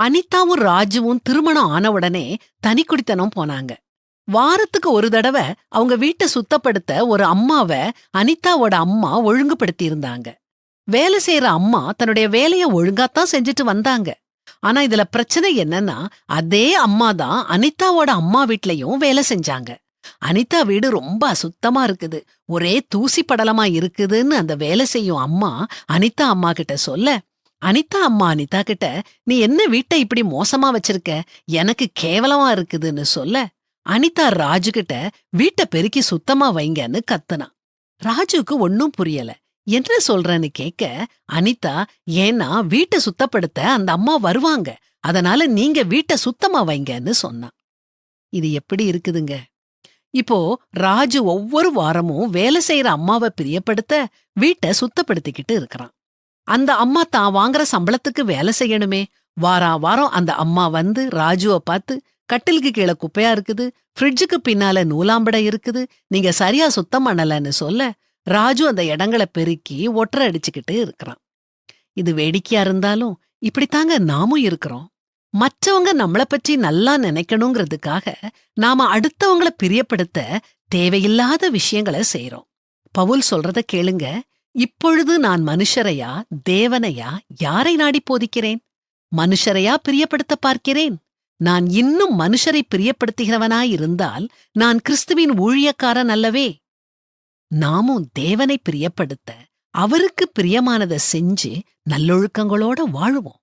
அனிதாவும் ராஜுவும் திருமணம் ஆன உடனே தனி குடித்தனம் போனாங்க. வாரத்துக்கு ஒரு தடவை அவங்க வீட்டை சுத்தப்படுத்த ஒரு அம்மாவ அனிதாவோட அம்மா ஒழுங்குபடுத்தி இருந்தாங்க. வேலை செய்யற அம்மா தன்னுடைய வேலைய ஒழுங்காத்தான் செஞ்சுட்டு வந்தாங்க. ஆனா இதுல பிரச்சனை என்னன்னா, அதே அம்மா தான் அனிதாவோட அம்மா வீட்லயும் வேலை செஞ்சாங்க. அனிதா வீடு ரொம்ப அசுத்தமா இருக்குது, ஒரே தூசி படலமா இருக்குதுன்னு அந்த வேலை செய்யும் அம்மா அனிதா அம்மா கிட்ட சொல்ல, அனிதா அம்மா அனிதா கிட்ட, நீ என்ன வீட்டை இப்படி மோசமா வச்சிருக்க, எனக்கு கேவலமா இருக்குதுன்னு சொல்ல, அனிதா ராஜு கிட்ட வீட்டை பெருக்கி சுத்தமா வைங்கன்னு கத்துனா. ராஜுக்கு ஒன்னும் புரியல. என்ன சொல்றன்னு கேட்க, அனிதா, ஏன்னா வீட்டை சுத்தப்படுத்த அந்த அம்மா வருவாங்க, அதனால நீங்க வீட்டை சுத்தமா வைங்கன்னு சொன்னா. இது எப்படி இருக்குதுங்க? இப்போ ராஜு ஒவ்வொரு வாரமும் வேலை செய்யற அம்மாவை பிரியப்படுத்த வீட்டை சுத்தப்படுத்திக்கிட்டு இருக்கிறான். அந்த அம்மா தான் வாங்குற சம்பளத்துக்கு வேலை செய்யணுமே. வாரம் அந்த அம்மா வந்து ராஜுவ பார்த்து, கட்டிலுக்கு கீழே குப்பையா இருக்குது, ஃப்ரிட்ஜுக்கு பின்னால நூலாம்படை இருக்குது, நீங்க சரியா சுத்தம் பண்ணலன்னு சொல்ல, ராஜு அந்த இடங்களை பெருக்கி ஒற்றை அடிச்சுக்கிட்டு இருக்கிறான். இது வேடிக்கையா இருந்தாலும் இப்படித்தாங்க நாமும் இருக்கிறோம். மற்றவங்க நம்மள பற்றி நல்லா நினைக்கணுங்கிறதுக்காக நாம அடுத்தவங்கள பிரியப்படுத்த தேவையில்லாத விஷயங்களை செய்றோம். பவுல் சொல்றத கேளுங்க. இப்பொழுது நான் மனுஷரையா தேவனையா யாரை நாடி போதிக்கிறேன்? மனுஷரையா பிரியப்படுத்த பார்க்கிறேன்? நான் இன்னும் மனுஷரை பிரியப்படுத்துகிறவனாயிருந்தால் நான் கிறிஸ்துவின் ஊழியக்காரன் அல்லவே. நாமும் தேவனை பிரியப்படுத்த அவருக்கு பிரியமானதை செஞ்சு நல்லொழுக்கங்களோட வாழுவோம்.